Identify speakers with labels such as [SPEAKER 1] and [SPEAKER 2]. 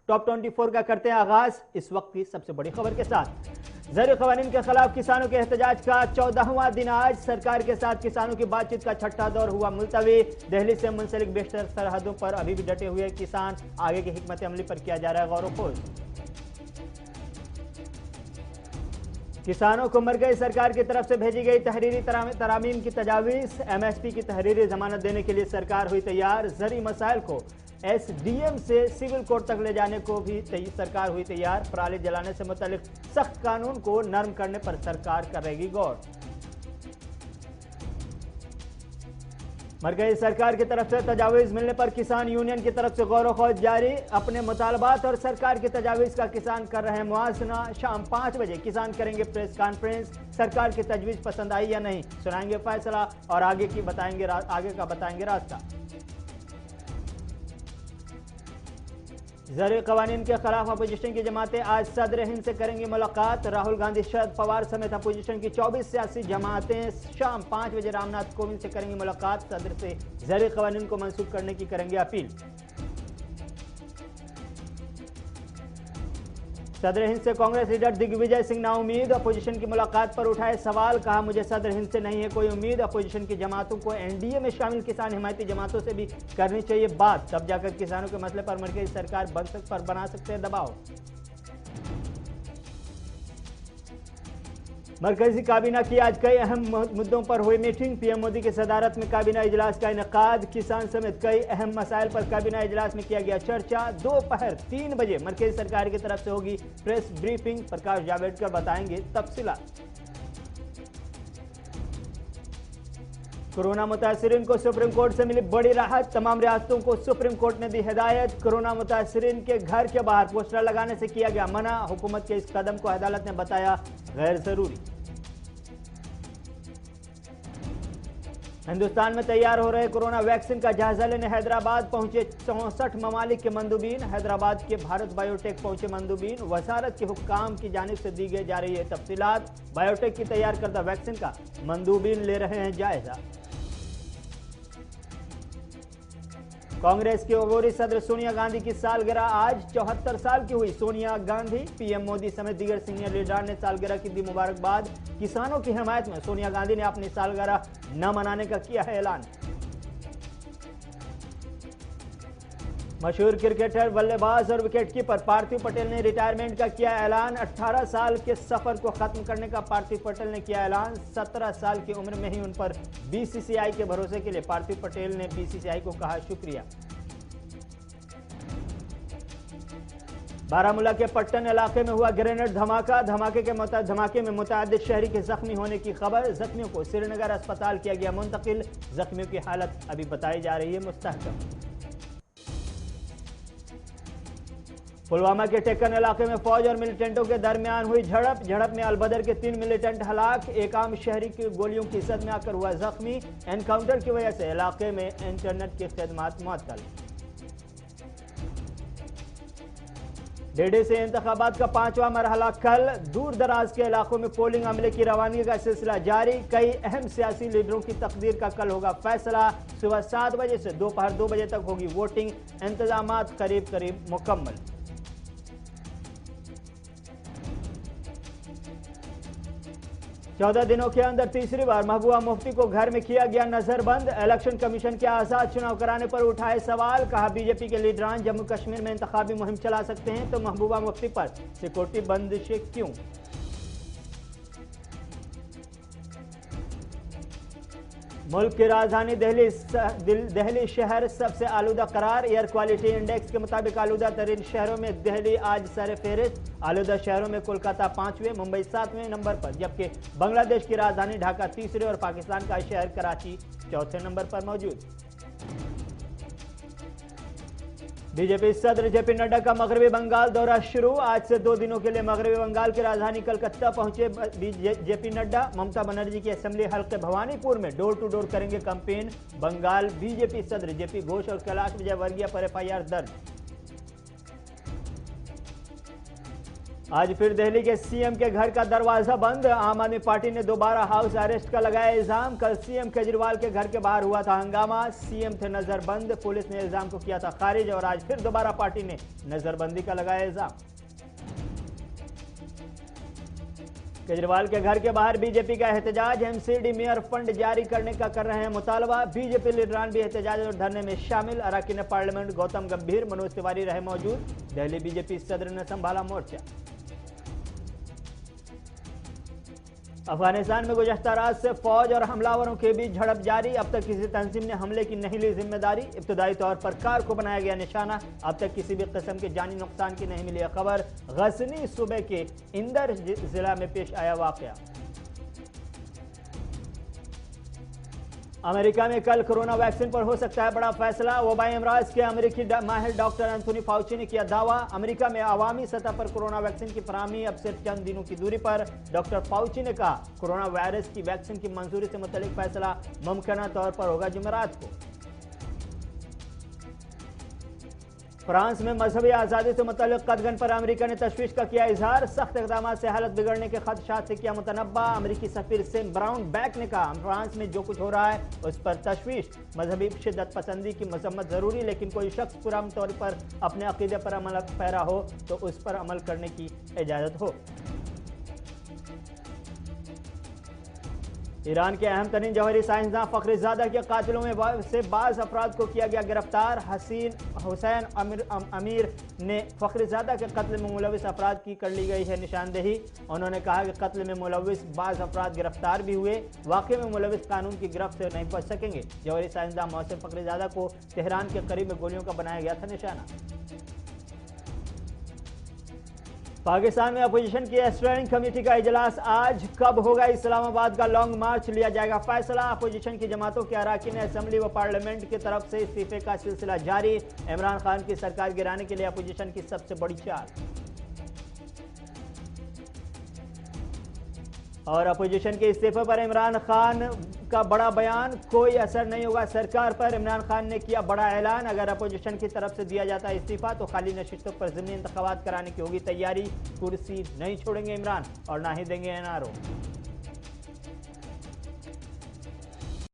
[SPEAKER 1] Top 24 का करते हैं आगाज इस वक्त की सबसे बड़ी खबर के साथ। ज़रूरी क़वानीन के खिलाफ किसानों के एहतजाज का 14वां दिन आज सरकार के साथ किसानों की बातचीत का छठा दौर हुआ मुलतवी। दिल्ली से मुंसलिक बेशतर सरहदों पर अभी भी डटे हुए किसान, आगे की हिकमत अमली पर किया जा रहा है गौर व खोज। किसानों को मरकज़ी सरकार की तरफ से भेजी गई तहरीरी तरामीम की तजावीज़, MSP की तहरीरी जमानत देने के लिए सरकार हुई तैयार। ज़रूरी मसाइल को SDM से सिविल कोर्ट तक ले जाने को भी सरकार हुई तैयार। पराली जलाने से मुतल्लिक सख्त कानून को नरम करने पर सरकार करेगी गौर। मरकज़ी सरकार की तरफ से तजावीज़ मिलने पर किसान यूनियन की तरफ से गौर व खोज जारी। अपने मुतालबात और सरकार की तजावीज़ का किसान कर रहे हैं मुआजना। शाम 5 बजे किसान करेंगे प्रेस कॉन्फ्रेंस। सरकार की तजवीज़ पसंद आई या नहीं, सुनाएंगे फैसला और आगे का बताएंगे रास्ता। ज़रूरी क़वानीन के खिलाफ अपोजिशन की जमातें आज सदर हिंद से करेंगी मुलाकात। राहुल गांधी, शरद पवार समेत अपोजिशन की 24 सियासी जमातें शाम 5 बजे रामनाथ कोविंद से करेंगी मुलाकात। सदर से ज़रूरी क़वानीन को मंसूख करने की करेंगे अपील। सदर हिंद से कांग्रेस लीडर दिग्विजय सिंह नाउमीद, अपोजिशन की मुलाकात पर उठाए सवाल, कहा मुझे सदर हिंद से नहीं है कोई उम्मीद। अपोजिशन की जमातों को NDA में शामिल किसान हिमायती जमातों से भी करनी चाहिए बात, तब जाकर किसानों के मसले पर मरकज़ी सरकार बना सकते हैं दबाव। मरकजी काबीना की आज कई अहम मुद्दों पर हुई मीटिंग। PM मोदी की सदारत में काबीना इजलास का इनेकाद। किसान समेत कई अहम मसाइल पर काबीना इजलास में किया गया चर्चा। दोपहर 3 बजे मरकजी सरकार की तरफ से होगी प्रेस ब्रीफिंग। प्रकाश जावड़ेकर बताएंगे तफसीलात। कोरोना मुतासिरीन को सुप्रीम कोर्ट से मिली बड़ी राहत। तमाम रियासतों को सुप्रीम कोर्ट ने दी हिदायत। कोरोना मुतासिरीन के घर के बाहर पोस्टर लगाने से किया गया मना। हुकूमत के इस कदम को अदालत ने बताया गैर जरूरी। हिंदुस्तान में तैयार हो रहे कोरोना वैक्सीन का जायजा लेने हैदराबाद पहुंचे 64 ममालिक के मंदूबीन। हैदराबाद के भारत बायोटेक पहुंचे मंदूबीन। वजारत के हुक्काम की जानिब से दी गई जा रही है तफसीलात। बायोटेक की तैयार करदा वैक्सीन का मंदूबीन ले रहे हैं जायजा। कांग्रेस की अगोरी सदर सोनिया गांधी की सालगिरह आज 74 साल की हुई सोनिया गांधी। PM मोदी समेत दीगर सीनियर लीडर ने सालगिरह की दी मुबारकबाद। किसानों की हिमायत में सोनिया गांधी ने अपनी सालगिरह न मनाने का किया है ऐलान। मशहूर क्रिकेटर, बल्लेबाज और विकेटकीपर पार्थिव पटेल ने रिटायरमेंट का किया ऐलान। 18 साल के सफर को खत्म करने का पार्थिव पटेल ने किया ऐलान। 17 साल की उम्र में ही उन पर BCCI के भरोसे के लिए पार्थिव पटेल ने BCCI को कहा शुक्रिया। बारामूला के पट्टन इलाके में हुआ ग्रेनेड धमाका। धमाके में मुतअद्दिद शहरी के जख्मी होने की खबर। जख्मियों को श्रीनगर अस्पताल किया गया मुंतकिल। जख्मियों की हालत अभी बताई जा रही है मुस्तहकम। पुलवामा के टेकन इलाके में फौज और मिलिटेंटों के दरमियान हुई झड़प में अलबदर के 3 मिलिटेंट हलाक। एक आम शहरी की गोलियों की जद में आकर हुआ जख्मी। एनकाउंटर की वजह से इलाके में इंटरनेट की खिदमत मुअत्तल। DDC इंतखाबात का 5वां मरहला कल। दूर दराज के इलाकों में पोलिंग अमले की रवानगी का सिलसिला जारी। कई अहम सियासी लीडरों की तकदीर का कल होगा फैसला। सुबह 7 बजे से दोपहर 2 बजे तक होगी वोटिंग। इंतजामात करीब मुकम्मल। चौदह दिनों के अंदर तीसरी बार महबूबा मुफ्ती को घर में किया गया नजरबंद। इलेक्शन कमीशन के आजाद चुनाव कराने पर उठाए सवाल। कहा बीजेपी के लीडरान जम्मू कश्मीर में इंतखाबी मुहिम चला सकते हैं तो महबूबा मुफ्ती पर सिक्योरिटी बंदिशें क्यों। मुल्क की राजधानी दिल्ली शहर सबसे आलूदा करार। एयर क्वालिटी इंडेक्स के मुताबिक आलूदा तरीन शहरों में दिल्ली आज सर फहरिस्त। आलूदा शहरों में कोलकाता 5वें, मुंबई 7वें नंबर पर, जबकि बांग्लादेश की राजधानी ढाका तीसरे और पाकिस्तान का शहर कराची चौथे नंबर पर मौजूद। बीजेपी सदर JP नड्डा का मगरबी बंगाल दौरा शुरू। आज से 2 दिनों के लिए मगरबी बंगाल की राजधानी कलकत्ता पहुंचे JP नड्डा। ममता बनर्जी की असेंबली हल्के भवानीपुर में डोर टू डोर करेंगे कैंपेन। बंगाल बीजेपी सदर JP घोष और कैलाश विजयवर्गीय पर FIR दर्ज। आज फिर दिल्ली के सीएम के घर का दरवाजा बंद। आम आदमी पार्टी ने दोबारा हाउस अरेस्ट का लगाया इल्जाम। कल सीएम केजरीवाल के घर के बाहर हुआ था हंगामा, सीएम थे नजरबंद, पुलिस ने इल्जाम को किया था खारिज और आज फिर दोबारा पार्टी ने नजरबंदी का लगाया इल्जाम। केजरीवाल के घर के बाहर बीजेपी का एहतजाज। एमसीडी मेयर फंड जारी करने का कर रहे हैं मुतालबा। बीजेपी लीडरान भी एहतजाज और धरने में शामिल। अरकान पार्लियामेंट गौतम गंभीर, मनोज तिवारी रहे मौजूद। दिल्ली बीजेपी सदर ने संभाला मोर्चा। अफगानिस्तान में गुज़श्ता रात से फौज और हमलावरों के बीच झड़प जारी। अब तक किसी तंजीम ने हमले की नहीं ली जिम्मेदारी। इब्तदाई तौर पर कार को बनाया गया निशाना। अब तक किसी भी किस्म के जानी नुकसान की नहीं मिली खबर। गजनी सूबे के इंदर जिला में पेश आया वाकया। अमेरिका में कल कोरोना वैक्सीन पर हो सकता है बड़ा फैसला। वबाई अमराज के अमेरिकी माहिर डॉक्टर एंथोनी फाउची ने किया दावा। अमेरिका में अवामी सतह पर कोरोना वैक्सीन की फराहमी अब सिर्फ चंद दिनों की दूरी पर। डॉक्टर फाउची ने कहा कोरोना वायरस की वैक्सीन की मंजूरी से मुतल्लिक फैसला मुमकिन तौर पर होगा जुमेरात को। फ्रांस में मजहबी आज़ादी से मुतल्लिक कदगन पर अमेरिका ने तशवीश का किया इजहार। सख्त इक़दाम से हालत बिगड़ने के खदशात से किया मुतनब्बा। अमेरिकी सफीर सेम ब्राउन बैक ने कहा फ्रांस में जो कुछ हो रहा है उस पर तशवीश। मजहबी शिद्दत पसंदी की मजम्मत जरूरी, लेकिन कोई शख्स पुरअमन तौर पर अपने अकीदे पर अमल पैरा हो तो उस पर अमल करने की इजाज़त हो। ईरान के अहम तरीन जौहरी साइंसदान फखरुज़ादा के कातिलों में से बाज़ अफराद को किया गया गिरफ्तार। हुसैन अमीर ने फखरुज़ादा के कत्ल में मुलविस अफराद की कर ली गई है निशानदेही। उन्होंने कहा कि कत्ल में मुलविस बाज़ अफराद गिरफ्तार भी हुए। वाक़े में मुलविस कानून की गिरफ्त से नहीं बच सकेंगे। जौहरी साइंसदान मोहसिन फखरुज़ादा को तेहरान के करीब में गोलियों का बनाया गया था निशाना। पाकिस्तान में अपोजिशन की स्टेयरिंग कमेटी का इजलास आज। कब होगा इस्लामाबाद का लॉन्ग मार्च, लिया जाएगा फैसला। अपोजिशन की जमातों के अरकान असेंबली व पार्लियामेंट की तरफ से इस्तीफे का सिलसिला जारी। इमरान खान की सरकार गिराने के लिए अपोजिशन की सबसे बड़ी चाल। और अपोजिशन के इस्तीफे पर इमरान खान का बड़ा बयान, कोई असर नहीं होगा सरकार पर। इमरान खान ने किया बड़ा ऐलान, अगर अपोजिशन की तरफ से दिया जाता है इस्तीफा तो खाली नशिस्तों पर ज़मीनी इंतखाबात कराने की होगी तैयारी। कुर्सी नहीं छोड़ेंगे इमरान और ना ही देंगे एनआरओ।